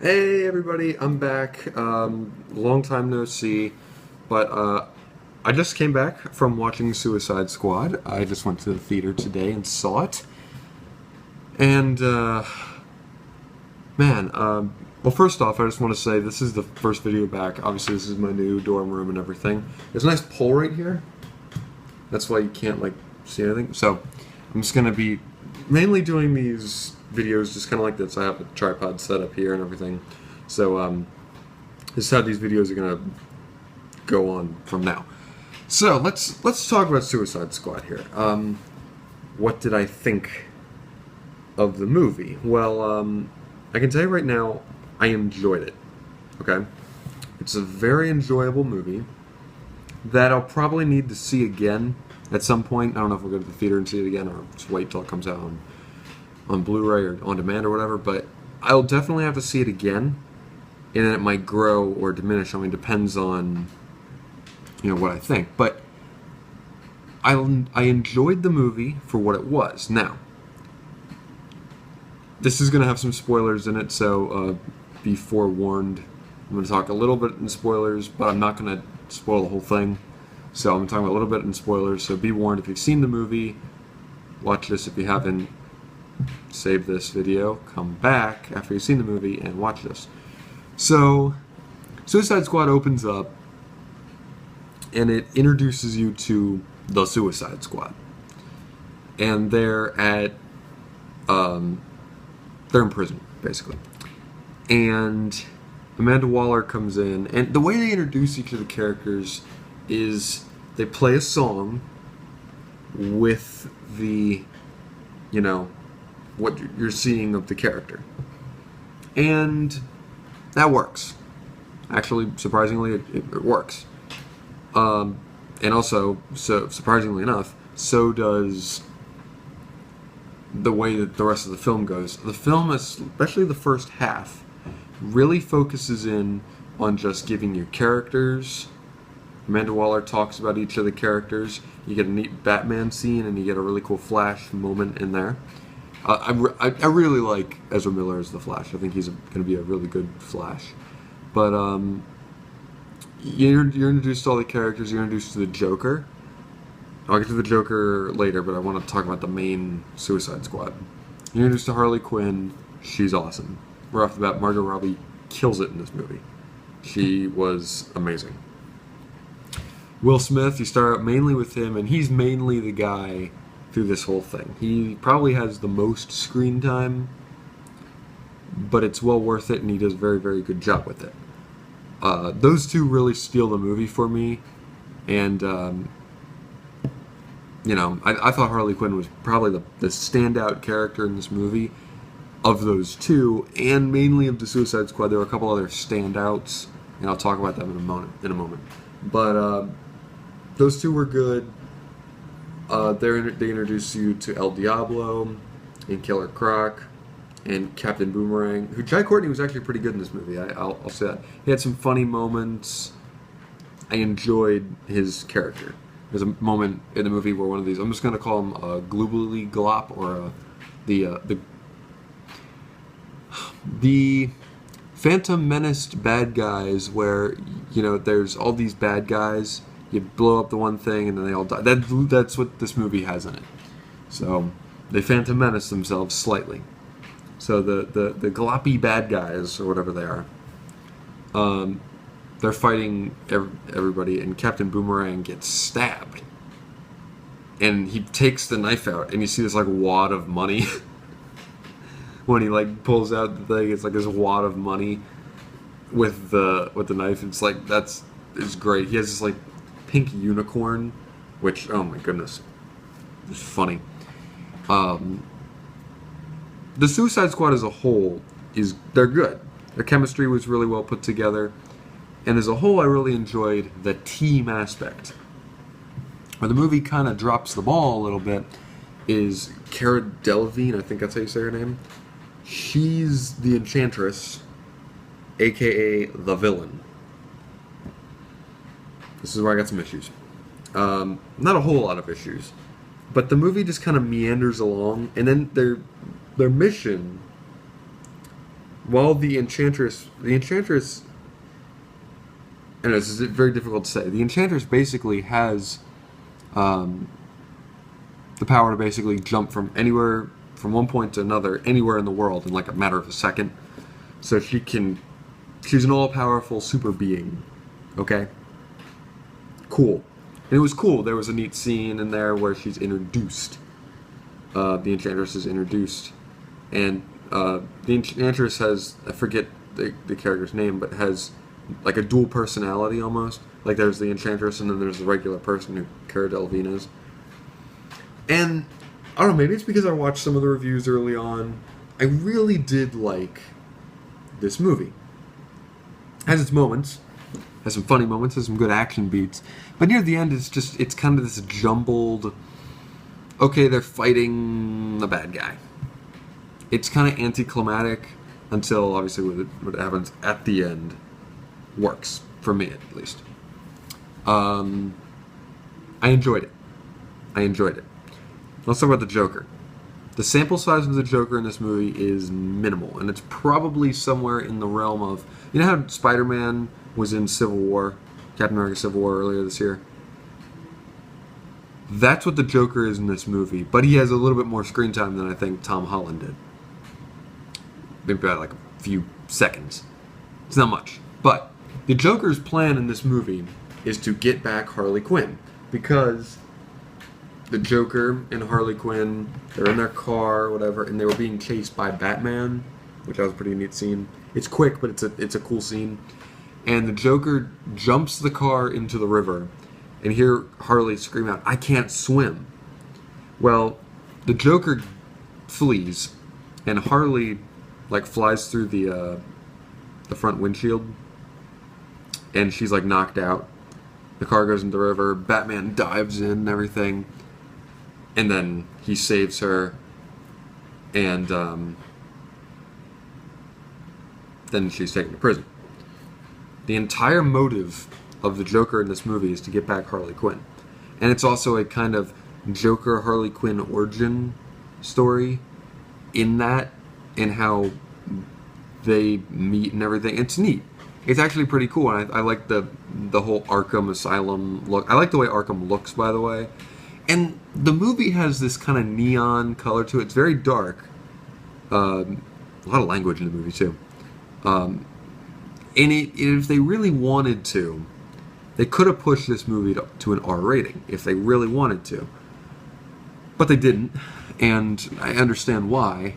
Hey everybody, I'm back. Long time no see, but I just came back from watching Suicide Squad. I just went to the theater today and saw it, and man, well, first off, I just want to say this is the first video back. Obviously, this is my new dorm room and everything. There's a nice pole right here. That's why you can't like see anything. So I'm just gonna be mainly doing these videos just kind of like this. I have a tripod set up here and everything. So this is how these videos are gonna go on from now. So let's talk about Suicide Squad here. What did I think of the movie? Well, I can tell you right now, I enjoyed it. Okay, it's a very enjoyable movie that I'll probably need to see again at some point. I don't know if we'll go to the theater and see it again or just wait till it comes out on Blu-ray or on demand or whatever. But I'll definitely have to see it again, and then it might grow or diminish. I mean, depends on what I think. But I enjoyed the movie for what it was. Now, this is going to have some spoilers in it, so be forewarned. I'm going to talk a little bit in spoilers, but I'm not going to spoil the whole thing. So I'm talking about a little bit in spoilers, so be warned if you've seen the movie, watch this. If you haven't, save this video, come back after you've seen the movie and watch this. So, Suicide Squad opens up, and it introduces you to the Suicide Squad. And they're in prison, basically. And Amanda Waller comes in, and the way they introduce each of the characters is they play a song with the, what you're seeing of the character. And that works. Actually, surprisingly, it works. And also, so surprisingly enough, so does the way that the rest of the film goes. The film, especially the first half, really focuses in on just giving you characters. Amanda Waller talks about each of the characters. You get a neat Batman scene, and you get a really cool Flash moment in there. I really like Ezra Miller as the Flash. I think he's going to be a really good Flash. But you're introduced to all the characters. You're introduced to the Joker. I'll get to the Joker later, but I want to talk about the main Suicide Squad. You're introduced to Harley Quinn. She's awesome. Right off the bat, Margot Robbie kills it in this movie. She was amazing. Will Smith, you start out mainly with him, and he's mainly the guy through this whole thing. He probably has the most screen time, but it's well worth it, and he does a very, very good job with it. Those two really steal the movie for me, and I thought Harley Quinn was probably the standout character in this movie of those two, and mainly of the Suicide Squad. There were a couple other standouts, and I'll talk about them in a moment. But those two were good. They introduce you to El Diablo and Killer Croc and Captain Boomerang, who Jai Courtney was actually pretty good in this movie. I'll say that. He had some funny moments. I enjoyed his character. There's a moment in the movie where one of these, I'm just going to call him Gloobly Glop, or the Phantom Menaced bad guys, where there's all these bad guys. You blow up the one thing and then they all die. That's what this movie has in it. So they Phantom Menace themselves slightly. So the gloppy bad guys, or whatever they are, they're fighting everybody, and Captain Boomerang gets stabbed. And he takes the knife out, and you see this like wad of money. When he like pulls out the thing, it's like this wad of money with the knife. It's like it's great. He has this like pink unicorn, which, oh my goodness, it's funny. The Suicide Squad as a whole they're good. Their chemistry was really well put together, and as a whole, I really enjoyed the team aspect. Where the movie kind of drops the ball a little bit is Cara Delevingne, I think that's how you say her name. She's the Enchantress, aka the villain. This is where I got some issues. Not a whole lot of issues, but the movie just kind of meanders along, and then their mission while the Enchantress, and this is very difficult to say. The Enchantress basically has the power to basically jump from anywhere, from one point to another, anywhere in the world in like a matter of a second. So she's an all-powerful super being. Okay? Cool. And it was cool. There was a neat scene in there where she's introduced. The Enchantress is introduced. And the Enchantress has, I forget the character's name, but has like a dual personality almost. Like there's the Enchantress and then there's the regular person who Cara Delevingne is. And I don't know, maybe it's because I watched some of the reviews early on. I really did like this movie. It has its moments, has some funny moments, has some good action beats, but near the end it's kind of this jumbled, okay, they're fighting the bad guy. It's kind of anticlimactic until obviously what happens at the end works, for me at least. I enjoyed it. Let's talk about the Joker. The sample size of the Joker in this movie is minimal, and it's probably somewhere in the realm of, you know how Spider-Man was in Civil War, Captain America Civil War earlier this year? That's what the Joker is in this movie, but he has a little bit more screen time than I think Tom Holland did. Maybe about like a few seconds. It's not much. But the Joker's plan in this movie is to get back Harley Quinn, because the Joker and Harley Quinn, they're in their car or whatever, and they were being chased by Batman, which was a pretty neat scene. It's quick, but it's a cool scene. And the Joker jumps the car into the river, and hear Harley scream out, "I can't swim." Well, the Joker flees, and Harley like flies through the front windshield, and she's like knocked out. The car goes into the river. Batman dives in and everything. And then he saves her, and then she's taken to prison. The entire motive of the Joker in this movie is to get back Harley Quinn. And it's also a kind of Joker-Harley Quinn origin story in that, and how they meet and everything. It's neat. It's actually pretty cool, and I like the whole Arkham Asylum look. I like the way Arkham looks, by the way. And the movie has this kind of neon color to it. It's very dark. A lot of language in the movie, too. And if they really wanted to, they could have pushed this movie to an R rating, if they really wanted to. But they didn't, and I understand why.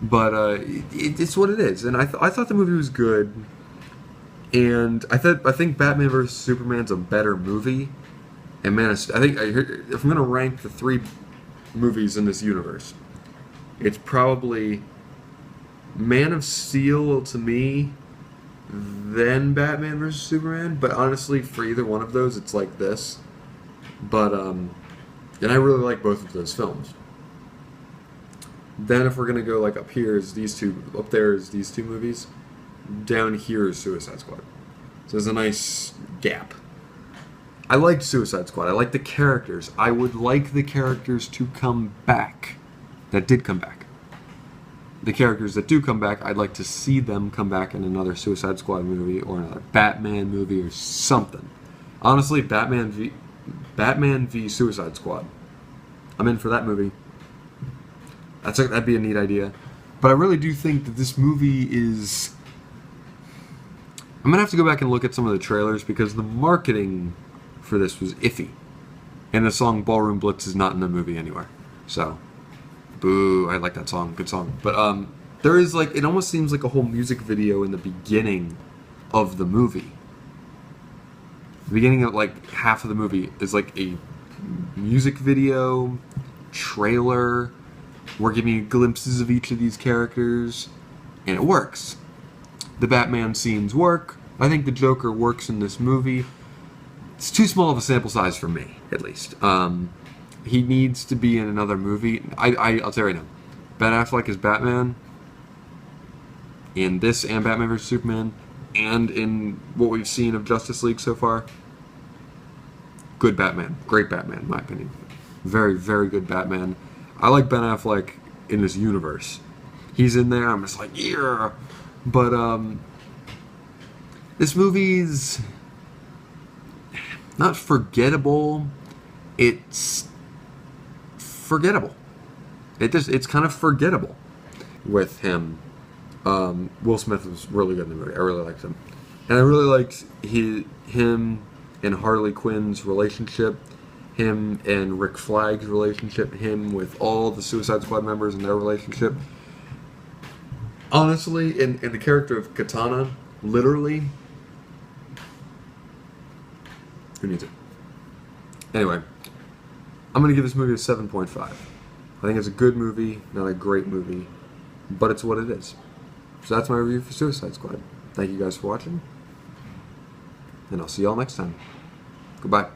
But it's what it is. And I thought the movie was good. And I think Batman vs. Superman's a better movie. And Man of Steel, if I'm going to rank the three movies in this universe, it's probably Man of Steel to me, then Batman vs. Superman. But honestly, for either one of those, it's like this. But, and I really like both of those films. Then if we're going to go like up here is these two, up there is these two movies. Down here is Suicide Squad. So there's a nice gap. I liked Suicide Squad. I liked the characters. I would like the characters to come back. That did come back. The characters that do come back, I'd like to see them come back in another Suicide Squad movie or another Batman movie or something. Honestly, Batman v Suicide Squad. I'm in for that movie. That'd be a neat idea. But I really do think that this movie is... I'm going to have to go back and look at some of the trailers because the marketing for this was iffy. And the song Ballroom Blitz is not in the movie anywhere. So, boo, I like that song. Good song. But there is like, it almost seems like a whole music video in the beginning of the movie. The beginning of like half of the movie is like a music video, trailer. We're giving you glimpses of each of these characters. And it works. The Batman scenes work. I think the Joker works in this movie. It's too small of a sample size for me, at least. He needs to be in another movie. I'll tell you right now. Ben Affleck is Batman. In this and Batman vs. Superman. And in what we've seen of Justice League so far. Good Batman. Great Batman, in my opinion. Very, very good Batman. I like Ben Affleck in this universe. He's in there, I'm just like, yeah. But this movie's not forgettable. It's forgettable. It's kind of forgettable with him. Will Smith was really good in the movie. I really liked him, and I really liked him and Harley Quinn's relationship, him and Rick Flag's relationship, him with all the Suicide Squad members and their relationship. Honestly, in the character of Katana, literally, who needs it? Anyway, I'm going to give this movie a 7.5. I think it's a good movie, not a great movie, but it's what it is. So that's my review for Suicide Squad. Thank you guys for watching, and I'll see y'all next time. Goodbye.